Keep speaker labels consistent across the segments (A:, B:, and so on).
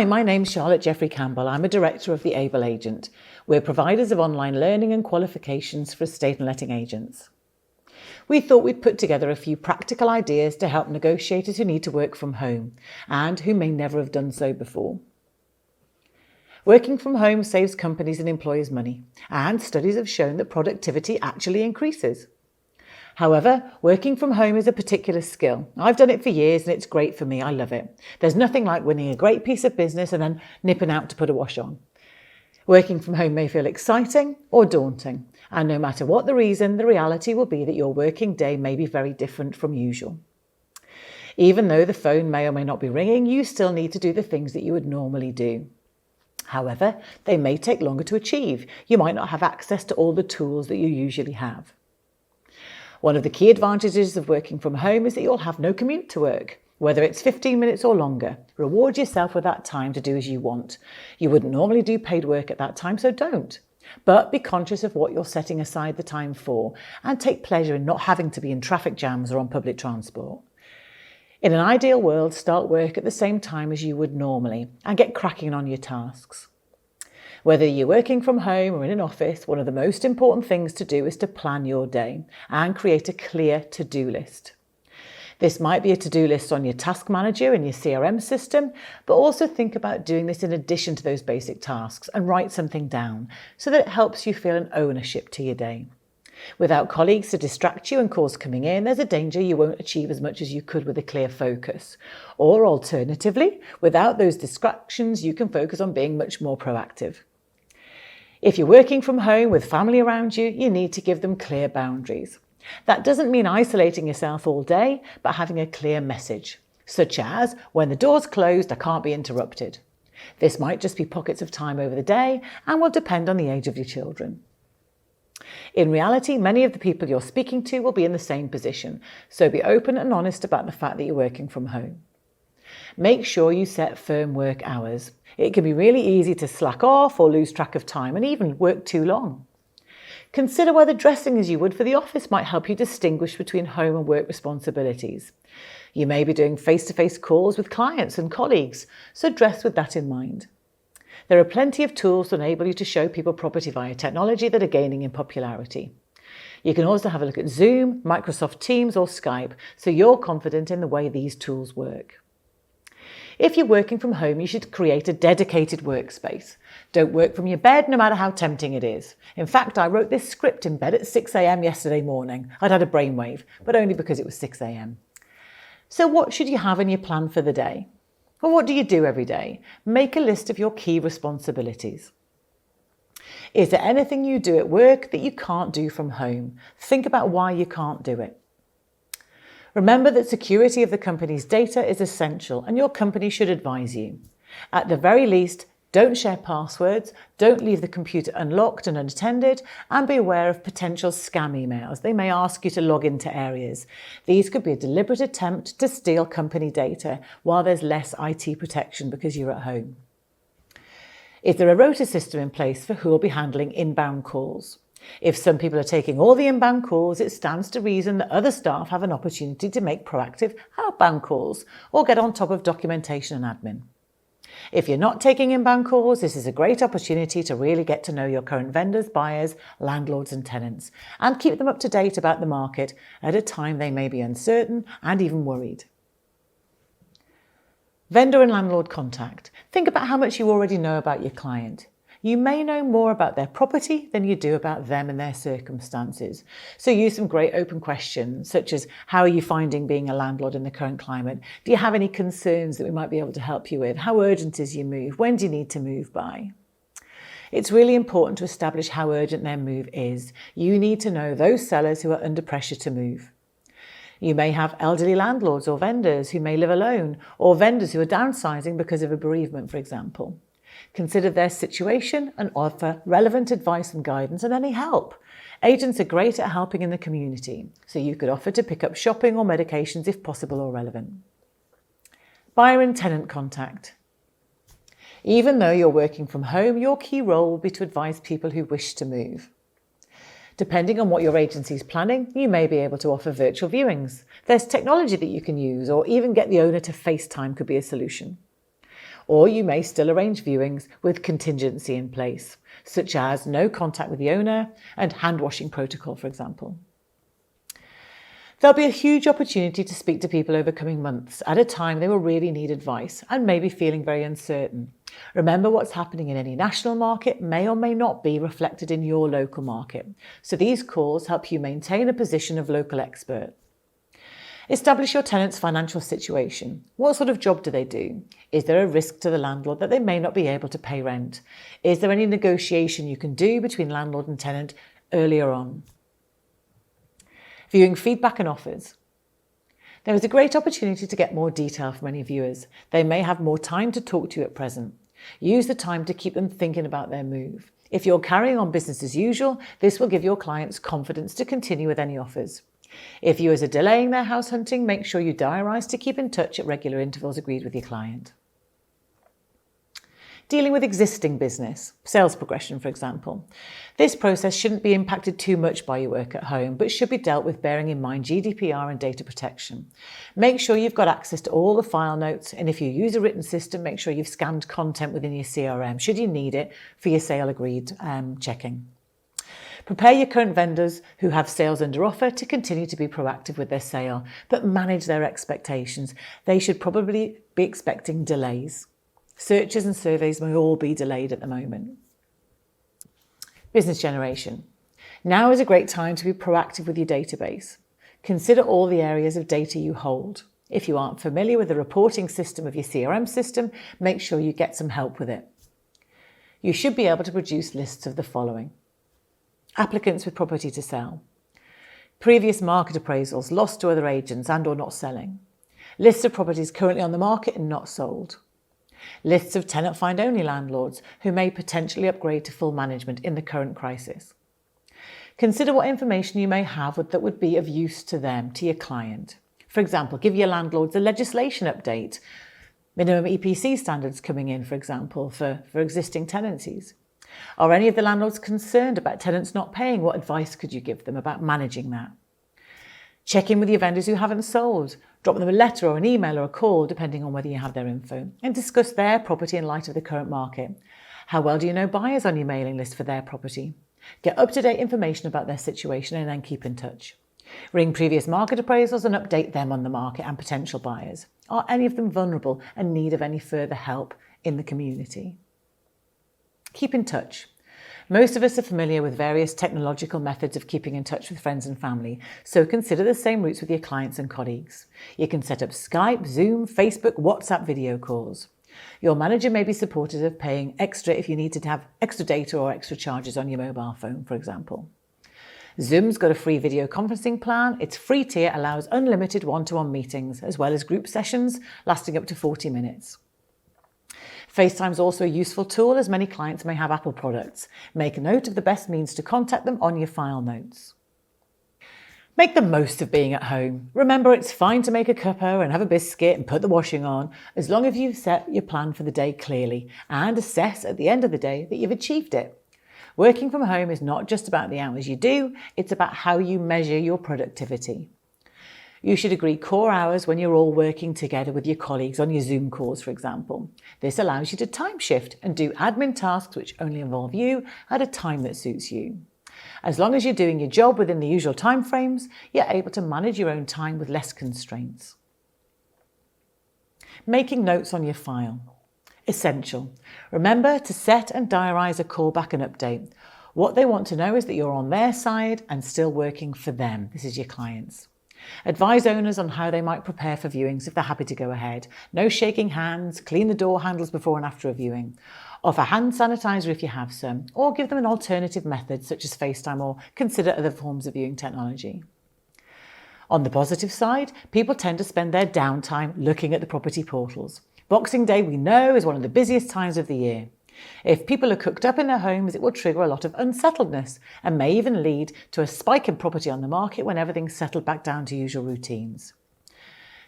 A: Hi, my name's Charlotte Jeffrey Campbell. I'm a director of the Able Agent. We're providers of online learning and qualifications for estate and letting agents. We thought we'd put together a few practical ideas to help negotiators who need to work from home and who may never have done so before. Working from home saves companies and employers money, and studies have shown that productivity actually increases. However, working from home is a particular skill. I've done it for years and it's great for me. I love it. There's nothing like winning a great piece of business and then nipping out to put a wash on. Working from home may feel exciting or daunting, and no matter what the reason, the reality will be that your working day may be very different from usual. Even though the phone may or may not be ringing, you still need to do the things that you would normally do. However, they may take longer to achieve. You might not have access to all the tools that you usually have. One of the key advantages of working from home is that you'll have no commute to work, whether it's 15 minutes or longer. Reward yourself with that time to do as you want. You wouldn't normally do paid work at that time, so don't. But be conscious of what you're setting aside the time for and take pleasure in not having to be in traffic jams or on public transport. In an ideal world, start work at the same time as you would normally and get cracking on your tasks. Whether you're working from home or in an office, one of the most important things to do is to plan your day and create a clear to-do list. This might be a to-do list on your task manager and your CRM system, but also think about doing this in addition to those basic tasks and write something down so that it helps you feel an ownership to your day. Without colleagues to distract you and calls coming in, there's a danger you won't achieve as much as you could with a clear focus. Or alternatively, without those distractions, you can focus on being much more proactive. If you're working from home with family around you, you need to give them clear boundaries. That doesn't mean isolating yourself all day, but having a clear message, such as, when the door's closed, I can't be interrupted. This might just be pockets of time over the day and will depend on the age of your children. In reality, many of the people you're speaking to will be in the same position, so be open and honest about the fact that you're working from home. Make sure you set firm work hours. It can be really easy to slack off or lose track of time and even work too long. Consider whether dressing as you would for the office might help you distinguish between home and work responsibilities. You may be doing face-to-face calls with clients and colleagues, so dress with that in mind. There are plenty of tools to enable you to show people property via technology that are gaining in popularity. You can also have a look at Zoom, Microsoft Teams or Skype, so you're confident in the way these tools work. If you're working from home, you should create a dedicated workspace. Don't work from your bed, no matter how tempting it is. In fact, I wrote this script in bed at 6 a.m. yesterday morning. I'd had a brainwave, but only because it was 6 a.m. So what should you have in your plan for the day? Well, what do you do every day? Make a list of your key responsibilities. Is there anything you do at work that you can't do from home? Think about why you can't do it. Remember that security of the company's data is essential and your company should advise you. At the very least, don't share passwords, don't leave the computer unlocked and unattended, and be aware of potential scam emails. They may ask you to log into areas. These could be a deliberate attempt to steal company data while there's less IT protection because you're at home. Is there a rota system in place for who will be handling inbound calls? If some people are taking all the inbound calls, it stands to reason that other staff have an opportunity to make proactive outbound calls or get on top of documentation and admin. If you're not taking inbound calls, this is a great opportunity to really get to know your current vendors, buyers, landlords and tenants and keep them up to date about the market at a time they may be uncertain and even worried. Vendor and landlord contact. Think about how much you already know about your client. You may know more about their property than you do about them and their circumstances. So use some great open questions, such as, how are you finding being a landlord in the current climate? Do you have any concerns that we might be able to help you with? How urgent is your move? When do you need to move by? It's really important to establish how urgent their move is. You need to know those sellers who are under pressure to move. You may have elderly landlords or vendors who may live alone, or vendors who are downsizing because of a bereavement, for example. Consider their situation and offer relevant advice and guidance and any help. Agents are great at helping in the community, so you could offer to pick up shopping or medications if possible or relevant. Buyer and tenant contact. Even though you're working from home, your key role will be to advise people who wish to move. Depending on what your agency is planning, you may be able to offer virtual viewings. There's technology that you can use, or even get the owner to FaceTime could be a solution. Or you may still arrange viewings with contingency in place, such as no contact with the owner and hand washing protocol, for example. There'll be a huge opportunity to speak to people over coming months at a time they will really need advice and may be feeling very uncertain. Remember, what's happening in any national market may or may not be reflected in your local market. So these calls help you maintain a position of local expert. Establish your tenant's financial situation. What sort of job do they do? Is there a risk to the landlord that they may not be able to pay rent? Is there any negotiation you can do between landlord and tenant earlier on? Viewing feedback and offers. There is a great opportunity to get more detail from any viewers. They may have more time to talk to you at present. Use the time to keep them thinking about their move. If you're carrying on business as usual, this will give your clients confidence to continue with any offers. If viewers are delaying their house hunting, make sure you diarise to keep in touch at regular intervals agreed with your client. Dealing with existing business, sales progression, for example. This process shouldn't be impacted too much by your work at home, but should be dealt with bearing in mind GDPR and data protection. Make sure you've got access to all the file notes, and if you use a written system, make sure you've scanned content within your CRM, should you need it for your sale agreed checking. Prepare your current vendors who have sales under offer to continue to be proactive with their sale, but manage their expectations. They should probably be expecting delays. Searches and surveys may all be delayed at the moment. Business generation. Now is a great time to be proactive with your database. Consider all the areas of data you hold. If you aren't familiar with the reporting system of your CRM system, make sure you get some help with it. You should be able to produce lists of the following: applicants with property to sell, previous market appraisals lost to other agents and or not selling, lists of properties currently on the market and not sold, lists of tenant find only landlords who may potentially upgrade to full management in the current crisis. Consider what information you may have that would be of use to them, to your client. For example, give your landlords a legislation update, minimum EPC standards coming in, for example, for existing tenancies. Are any of the landlords concerned about tenants not paying? What advice could you give them about managing that? Check in with your vendors who haven't sold. Drop them a letter or an email or a call, depending on whether you have their info, and discuss their property in light of the current market. How well do you know buyers on your mailing list for their property? Get up-to-date information about their situation and then keep in touch. Ring previous market appraisals and update them on the market and potential buyers. Are any of them vulnerable and in need of any further help in the community? Keep in touch. Most of us are familiar with various technological methods of keeping in touch with friends and family, so consider the same routes with your clients and colleagues. You can set up Skype, Zoom, Facebook, WhatsApp video calls. Your manager may be supportive of paying extra if you need to have extra data or extra charges on your mobile phone, for example. Zoom's got a free video conferencing plan. Its free tier allows unlimited one-to-one meetings, as well as group sessions lasting up to 40 minutes. FaceTime's also a useful tool, as many clients may have Apple products. Make a note of the best means to contact them on your file notes. Make the most of being at home. Remember, it's fine to make a cuppa and have a biscuit and put the washing on, as long as you've set your plan for the day clearly and assess at the end of the day that you've achieved it. Working from home is not just about the hours you do, it's about how you measure your productivity. You should agree core hours when you're all working together with your colleagues on your Zoom calls, for example. This allows you to time shift and do admin tasks which only involve you at a time that suits you. As long as you're doing your job within the usual timeframes, you're able to manage your own time with less constraints. Making notes on your file. Essential. Remember to set and diarise a callback and update. What they want to know is that you're on their side and still working for them. This is your clients. Advise owners on how they might prepare for viewings if they're happy to go ahead. No shaking hands, clean the door handles before and after a viewing. Offer hand sanitizer if you have some, or give them an alternative method such as FaceTime, or consider other forms of viewing technology. On the positive side, people tend to spend their downtime looking at the property portals. Boxing Day, we know, is one of the busiest times of the year. If people are cooked up in their homes, it will trigger a lot of unsettledness and may even lead to a spike in property on the market when everything's settled back down to usual routines.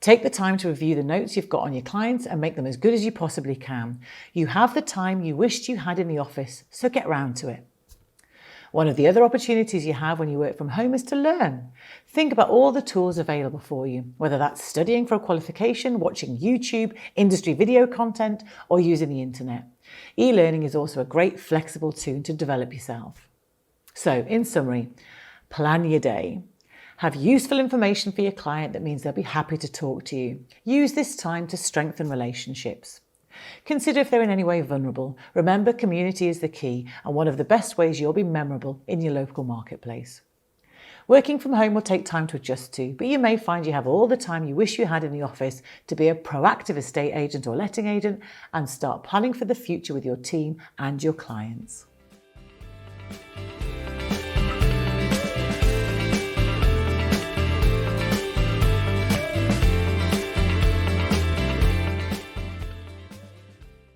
A: Take the time to review the notes you've got on your clients and make them as good as you possibly can. You have the time you wished you had in the office, so get round to it. One of the other opportunities you have when you work from home is to learn. Think about all the tools available for you, whether that's studying for a qualification, watching YouTube, industry video content, or using the internet. E-learning is also a great flexible tool to develop yourself. So, in summary, plan your day. Have useful information for your client that means they'll be happy to talk to you. Use this time to strengthen relationships. Consider if they're in any way vulnerable. Remember, community is the key and one of the best ways you'll be memorable in your local marketplace. Working from home will take time to adjust to, but you may find you have all the time you wish you had in the office to be a proactive estate agent or letting agent and start planning for the future with your team and your clients.